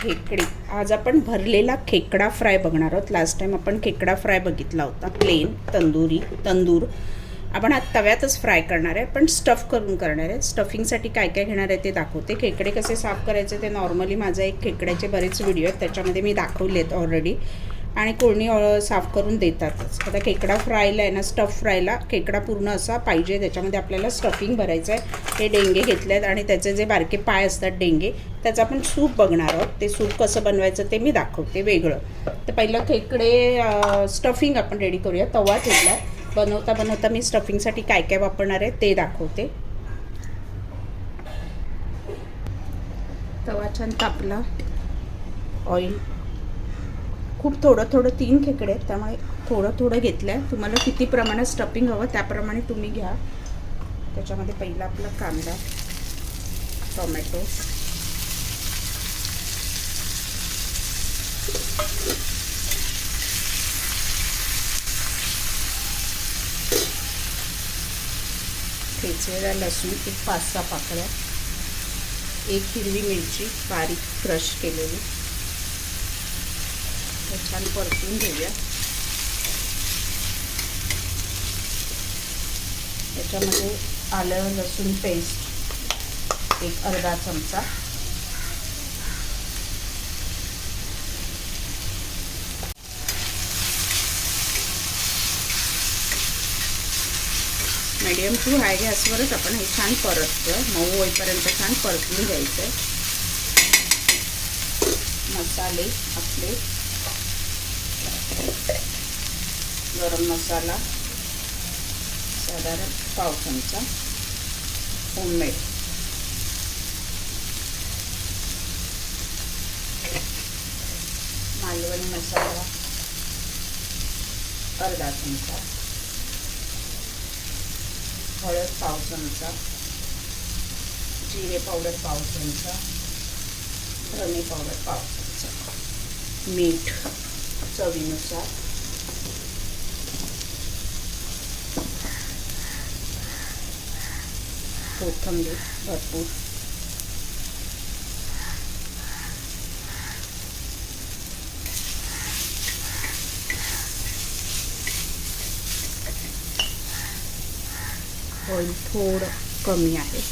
खेकडे. आज आपण भरलेला खेकडा फ्राय बघणार आहोत. लास्ट टाइम आपण खेकडा फ्राय बघितला होता, प्लेन तंदूर. आपण आज तव्यातच फ्राय करणार आहे, पण स्टफ करून करणार आहे. स्टफिंगसाठी काय काय घेणार आहे ते दाखवते. खेकडे कसे साफ करायचे ते नॉर्मली माझा एक खेकड्याचे बरेच व्हिडिओ आहेत, त्याच्यामध्ये मी दाखवले आहेत ऑलरेडी. आणि कोणी साफ करून देतातच. आता खेकडा फ्रायला आहे ना, स्टफ फ्रायला खेकडा पूर्ण असा पाहिजे. त्याच्यामध्ये आपल्याला स्टफिंग भरायचं आहे. हे डेंगे घेतले आहेत आणि त्याचे जे बारके पाय असतात डेंगे, त्याचं आपण सूप बघणार आहोत. ते सूप कसं बनवायचं ते मी दाखवते वेगळं. तर पहिलं खेकडे स्टफिंग आपण रेडी करूया. तवा ठेवला. बनवता मी स्टफिंगसाठी काय काय वापरणार आहे ते दाखवते. तवा छान तापला. ऑइल खूप थोडं 3 खेकडे आहेत, त्यामुळे थोडं घेतलं आहे. तुम्हाला किती प्रमाणात स्टफिंग हवं त्याप्रमाणे तुम्ही घ्या. त्याच्यामध्ये पहिला आपला कांदा, टोमॅटो, ठेचलेला लसूण एक 5-6 पाकळ्या, एक हिरवी मिरची बारीक क्रश केलेली. छान परतून घेऊया. त्याच्यामध्ये आलं लसूण पेस्ट एक अर्धा चमचा, मीडियम टू हाय गॅसवरच आपण हे छान परततो. मऊ होईपर्यंत छान परतून घ्यायचं आहे. मसाले आपले गरम मसाला साधारण पाव चमचा, होममेड, मालवणी मसाला अर्धा चमचा, हळद पाव चमचा, जिरे पावडर पाव चमचा, धने पावडर पाव चमचा, मीठ चवीनुसार, कोथिंबीर भरपूर, ऑइल थोडं कमी आहे.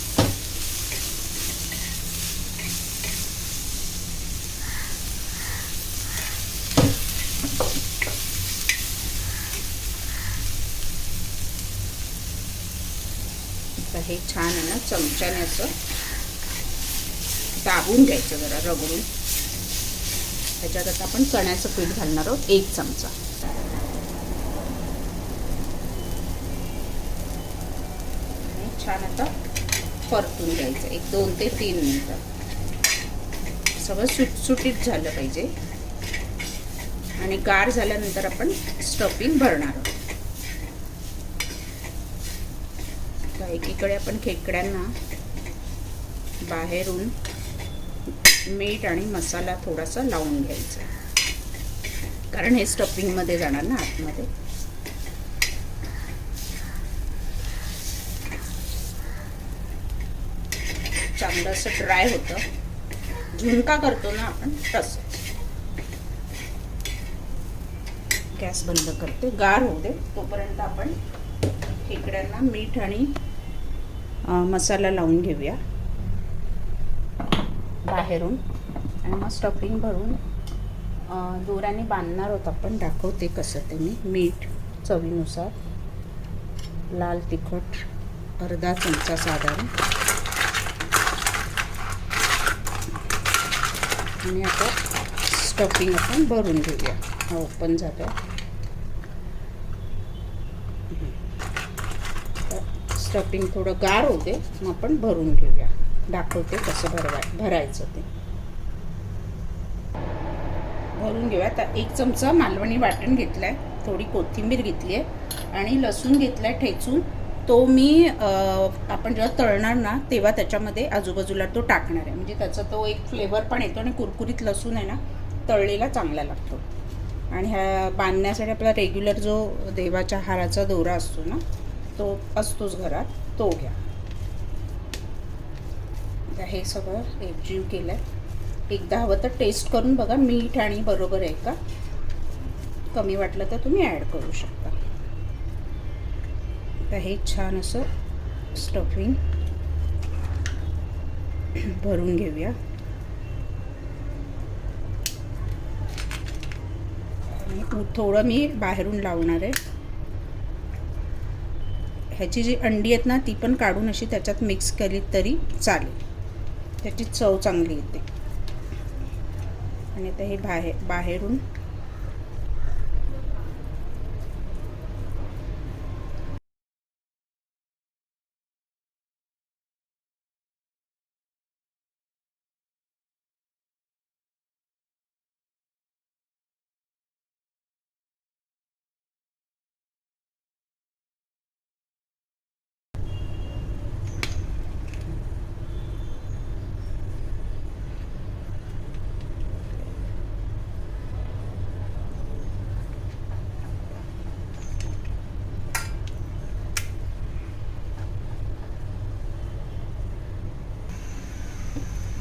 हे छान आहे ना, चमच्याने असं दाबून घ्यायचं, जरा रगडून. त्याच्यात आता आपण चण्याचं पीठ घालणार आहोत 1 चमचा. छान आता परतून घ्यायचं 2 ते 3 मिनिटं. सगळं सुटसुटीत झालं पाहिजे. आणि गार झाल्यानंतर आपण स्टफिंग भरणार आहोत. एकीकडे आपण खेकड्यांना बाहेरून मीठ आणि मसाला थोडासा लावून घ्यायचा, कारण हे स्टफिंगमध्ये जाणार ना आतमध्ये. चांगलं असं ड्राय होतं, झुणका करतो ना आपण तसं. गॅस बंद करते, गार होऊ दे तोपर्यंत आपण खेकड्यांना मीठ आणि मसाला लावून घेऊया बाहेरून. आणि मग स्टफिंग भरून दोऱ्याने बांधणार आहोत आपण. दाखवते कसं ते मी. मीठ चवीनुसार, लाल तिखट अर्धा चमचा साधारण. आणि आता स्टफिंग आपण भरून घेऊया. हा ओपन झालं. स्टफिंग थोडं गार होते, मग आपण भरून घेऊया. दाखवते कसं भरायचं ते. भरून घेऊया. आता 1 चमचा मालवणी वाटण घेतलाय, थोडी कोथिंबीर घेतली आहे आणि लसूण घेतलाय ठेचून. तो मी आपण जेव्हा तळणार ना तेव्हा त्याच्यामध्ये आजूबाजूला तो टाकणार आहे. म्हणजे त्याचा तो एक फ्लेवर पण येतो आणि कुरकुरीत लसूण आहे ना, तळलेला चांगला लागतो. आणि ह्या बांधण्यासाठी आपला रेग्युलर जो देवाच्या हाराचा दोरा असतो ना, तो असतोच घरात, तो घ्या. हे सगळं एकजीव केलं आहे. एकदा हवं तर टेस्ट करून बघा मीठ आणि बरोबर आहे का, कमी वाटलं तर तुम्ही ॲड करू शकता. तर हे छान असं स्टफिंग भरून घेऊया. आणि थोडं मी बाहेरून लावणार आहे. ह्याची जी अंडी आहेत ना ती पण काढून अशी त्याच्यात मिक्स केली तरी चालेल, त्याची चव चांगली येते. आणि आता हे बाहेरून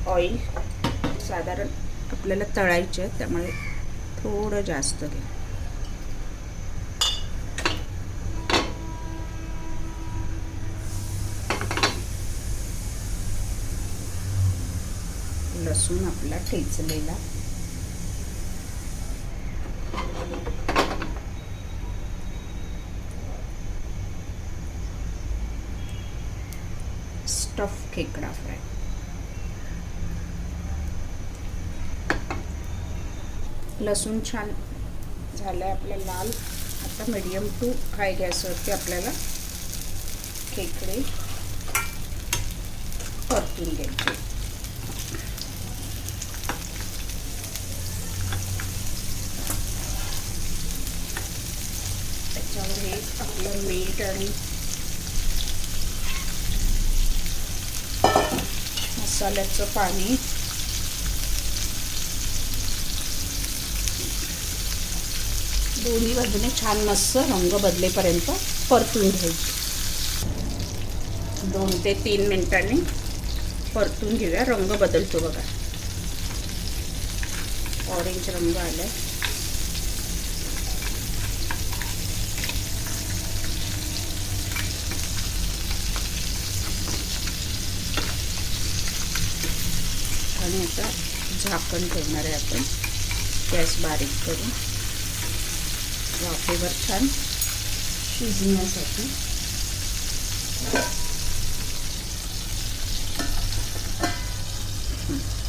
ऑइल साधारण आपल्याला तळायचे आहे, त्यामुळे थोडं जास्त घ्या. लसूण आपला ठेचलेला, स्टफ खेकडा फ्राय. लसूण छान झालं आहे आपलं लाल. आता मीडियम टू हाय गॅसवरती आपल्याला खेकडे परतून घ्यायचे. त्याच्यावर हे आपलं मीठ आणि मसाल्याचं पाणी दोन्ही बाजूने छान मस्त रंग बदलेपर्यंत परतून घ्यायचे. 2 ते 3 मिनिटांनी परतून घेऊया. रंग बदलतो बघा, ऑरेंज रंग आलाय. आणि आता झाकण ठेवणार आहे आपण गॅस बारीक करून वाफेवर छान शिजण्यासाठी.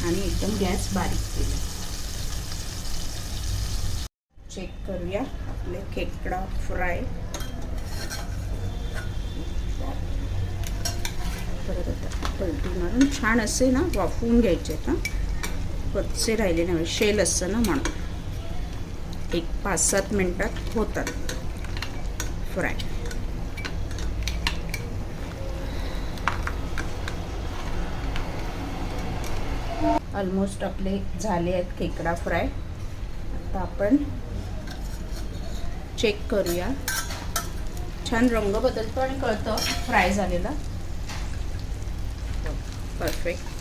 आणि एकदम गॅस बारीक केला. चेक करूया आपले खेकडा फ्राय. परत आता पलटी मारून छान असे ना वाफवून घ्यायचे आहेत. कच्चे राहिले नाही, शेल असतं ना म्हणून. एक 5-7 मिनिटात होतात फ्राय. ऑलमोस्ट आपले झाले आहेत खेकडा फ्राय. आता आपण चेक करूया. छान रंग बदलतो आणि कळतं फ्राय झालेला. परफेक्ट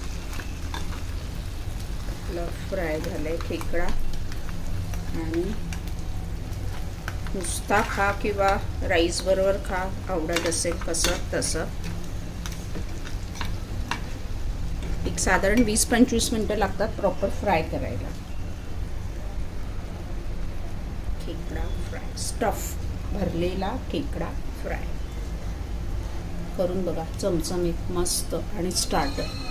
आपलं फ्राय झालं आहे खेकडा. आणि नुसता खा किंवा राईस बरोबर खा, आवडत असेल कसं तसं. एक साधारण 20-25 मिनटं लागतात प्रॉपर फ्राय करायला. खेकडा फ्राय, स्टफ भरलेला खेकडा फ्राय करून बघा. चमचमीत मस्त आणि स्टार्टर.